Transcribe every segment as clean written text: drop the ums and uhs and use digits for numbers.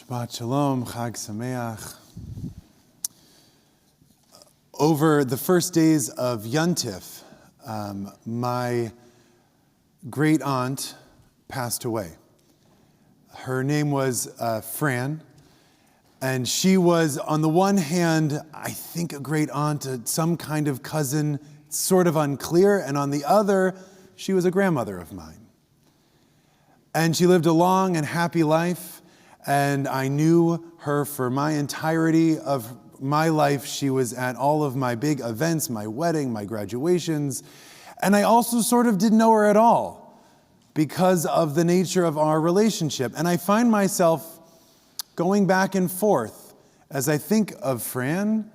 Shabbat Shalom, Chag Sameach. Over the first days of Yontif, my great aunt passed away. Her name was Fran, and she was, on the one hand, I think a great aunt, some kind of cousin, sort of unclear, and on the other, she was a grandmother of mine. And she lived a long and happy life, and I knew her for my entirety of my life. She was at all of my big events, my wedding, my graduations, and I also sort of didn't know her at all because of the nature of our relationship. And I find myself going back and forth as I think of Fran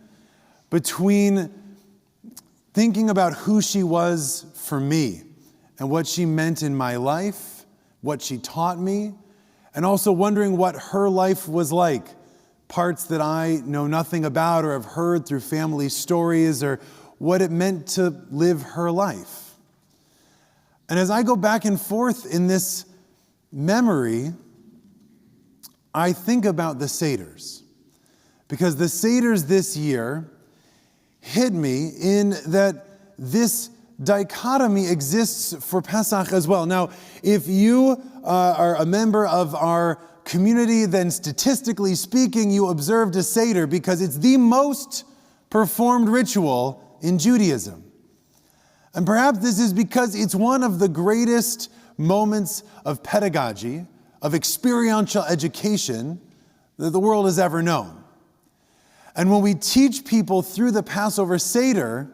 between thinking about who she was for me and what she meant in my life, what she taught me, and also wondering what her life was like, parts that I know nothing about or have heard through family stories, or what it meant to live her life. And as I go back and forth in this memory, I think about the seders, because the seders this year hit me in that this dichotomy exists for Pesach as well. Now, if you are a member of our community, then statistically speaking, you observed a seder because it's the most performed ritual in Judaism. And perhaps this is because it's one of the greatest moments of pedagogy, of experiential education that the world has ever known. And when we teach people through the Passover Seder,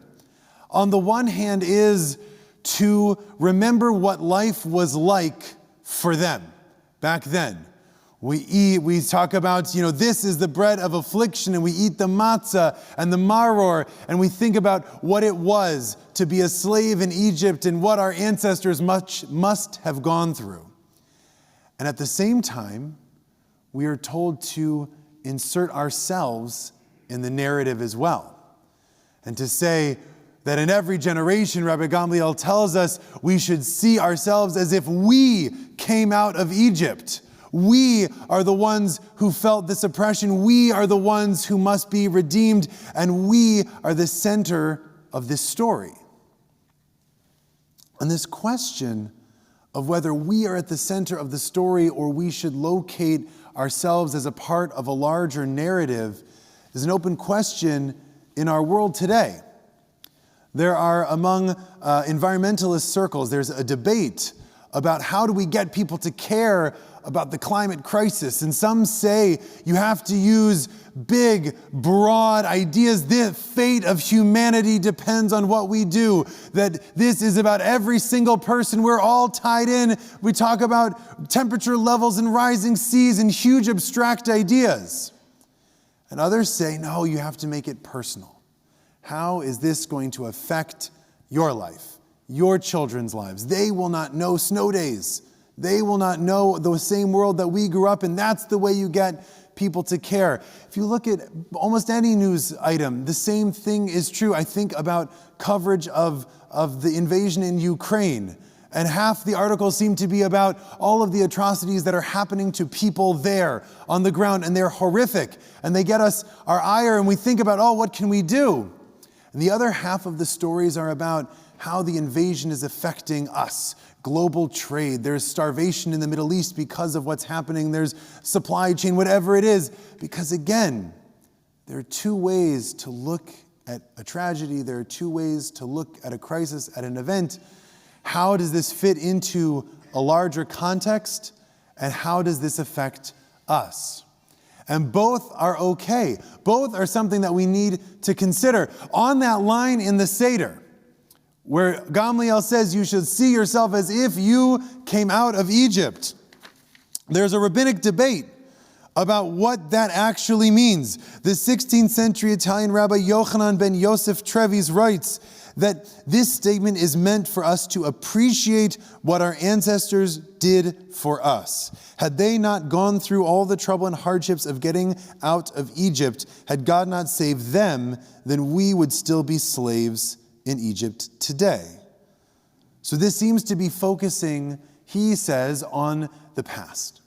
on the one hand is to remember what life was like for them back then. We talk about, this is the bread of affliction, and we eat the matzah and the maror, and we think about what it was to be a slave in Egypt and what our ancestors must have gone through. And at the same time, we are told to insert ourselves in the narrative as well. And to say that in every generation, Rabbi Gamliel tells us, we should see ourselves as if we came out of Egypt. We are the ones who felt this oppression. We are the ones who must be redeemed, and we are the center of this story. And this question of whether we are at the center of the story or we should locate ourselves as a part of a larger narrative is an open question in our world today. There are among environmentalist circles, there's a debate about how do we get people to care about the climate crisis. And some say you have to use big, broad ideas. The fate of humanity depends on what we do. That this is about every single person. We're all tied in. We talk about temperature levels and rising seas and huge abstract ideas. And others say, no, you have to make it personal. How is this going to affect your life, your children's lives? They will not know snow days. They will not know the same world that we grew up in. That's the way you get people to care. If you look at almost any news item, the same thing is true. I think about coverage of the invasion in Ukraine, and half the articles seem to be about all of the atrocities that are happening to people there on the ground, and they're horrific, and they get us our ire, and we think about, what can we do? And the other half of the stories are about how the invasion is affecting us. Global trade, there's starvation in the Middle East because of what's happening, there's supply chain, whatever it is. Because again, there are two ways to look at a tragedy, there are two ways to look at a crisis, at an event. How does this fit into a larger context? And how does this affect us? And both are okay. Both are something that we need to consider. On that line in the Seder, where Gamliel says you should see yourself as if you came out of Egypt, there's a rabbinic debate about what that actually means. The 16th century Italian Rabbi Yochanan ben Yosef Trevis writes that this statement is meant for us to appreciate what our ancestors did for us. Had they not gone through all the trouble and hardships of getting out of Egypt, had God not saved them, then we would still be slaves in Egypt today. So this seems to be focusing, he says, on the past.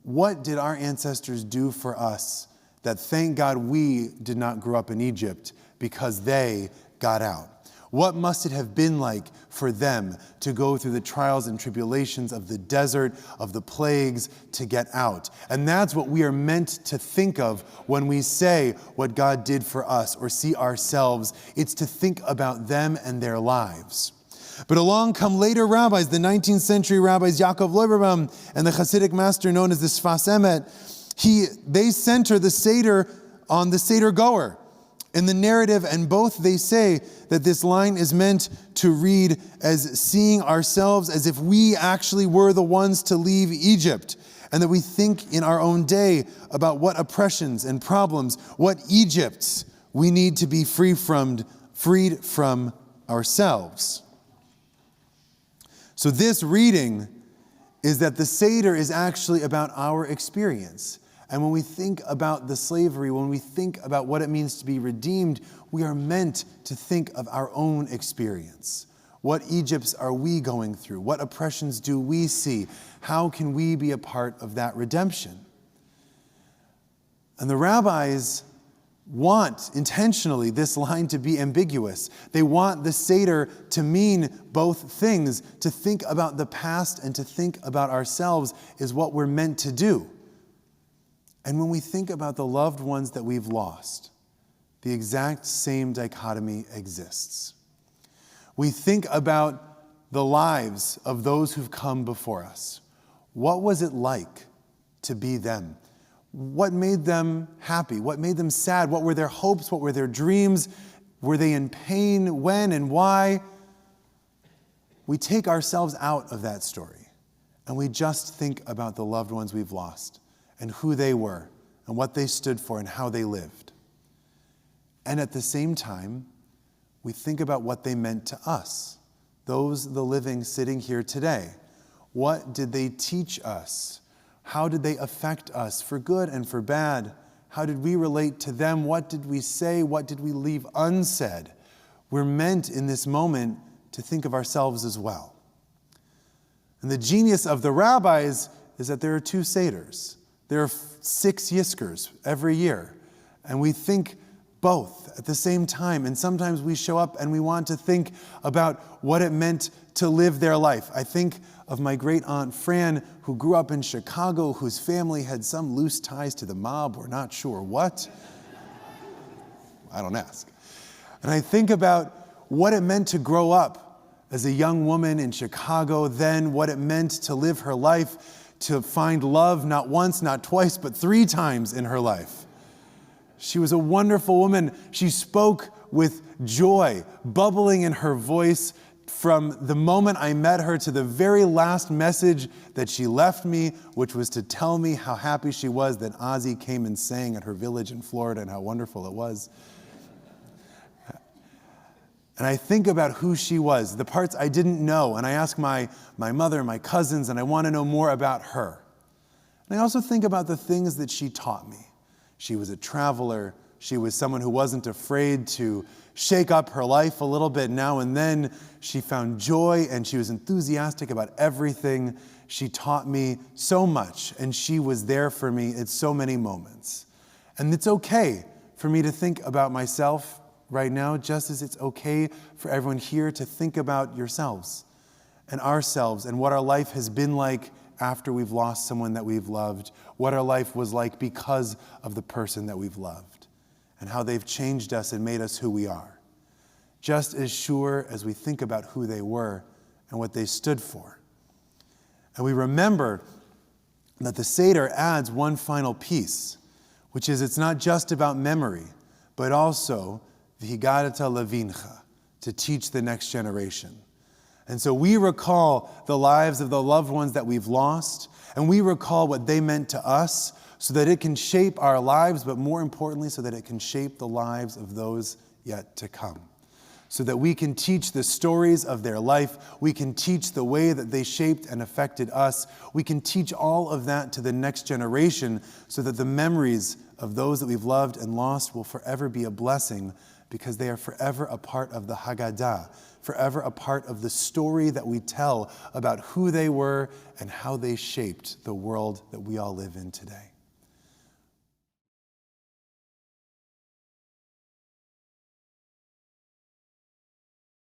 What did our ancestors do for us that, thank God, we did not grow up in Egypt because they got out? What must it have been like for them to go through the trials and tribulations of the desert, of the plagues, to get out? And that's what we are meant to think of when we say what God did for us or see ourselves. It's to think about them and their lives. But along come later rabbis, the 19th century rabbis Yaakov Loiberbaum and the Hasidic master known as the Sfas Emet. They center the seder on the seder goer in the narrative, and both they say that this line is meant to read as seeing ourselves as if we actually were the ones to leave Egypt, and that we think in our own day about what oppressions and problems, what Egypts we need to be freed from ourselves. So this reading is that the Seder is actually about our experience. And when we think about the slavery, when we think about what it means to be redeemed, we are meant to think of our own experience. What Egypts are we going through? What oppressions do we see? How can we be a part of that redemption? And the rabbis want intentionally this line to be ambiguous. They want the Seder to mean both things. To think about the past and to think about ourselves is what we're meant to do. And when we think about the loved ones that we've lost, the exact same dichotomy exists. We think about the lives of those who've come before us. What was it like to be them? What made them happy? What made them sad? What were their hopes? What were their dreams? Were they in pain? When and why? We take ourselves out of that story, and we just think about the loved ones we've lost and who they were and what they stood for and how they lived. And at the same time, we think about what they meant to us, those the living sitting here today. What did they teach us? How did they affect us for good and for bad? How did we relate to them? What did we say? What did we leave unsaid? We're meant in this moment to think of ourselves as well. And the genius of the rabbis is that there are two seders. There are 6 Yizkors every year, and we think both at the same time. And sometimes we show up and we want to think about what it meant to live their life. I think of my great aunt Fran, who grew up in Chicago, whose family had some loose ties to the mob. We're not sure what. I don't ask. And I think about what it meant to grow up as a young woman in Chicago, then what it meant to live her life, to find love not once, not twice, but 3 times in her life. She was a wonderful woman. She spoke with joy, bubbling in her voice from the moment I met her to the very last message that she left me, which was to tell me how happy she was that Ozzy came and sang at her village in Florida and how wonderful it was. And I think about who she was, the parts I didn't know, and I ask my mother, my cousins, and I want to know more about her. And I also think about the things that she taught me. She was a traveler. She was someone who wasn't afraid to shake up her life a little bit now and then. She found joy, and she was enthusiastic about everything. She taught me so much, and she was there for me at so many moments. And it's okay for me to think about myself right now, just as it's okay for everyone here to think about yourselves and ourselves and what our life has been like after we've lost someone that we've loved, what our life was like because of the person that we've loved, and how they've changed us and made us who we are. Just as sure as we think about who they were and what they stood for. And we remember that the Seder adds one final piece, which is it's not just about memory, but also v'higadata levincha, to teach the next generation. And so we recall the lives of the loved ones that we've lost, and we recall what they meant to us so that it can shape our lives, but more importantly, so that it can shape the lives of those yet to come. So that we can teach the stories of their life, we can teach the way that they shaped and affected us, we can teach all of that to the next generation so that the memories of those that we've loved and lost will forever be a blessing, because they are forever a part of the Haggadah, forever a part of the story that we tell about who they were and how they shaped the world that we all live in today.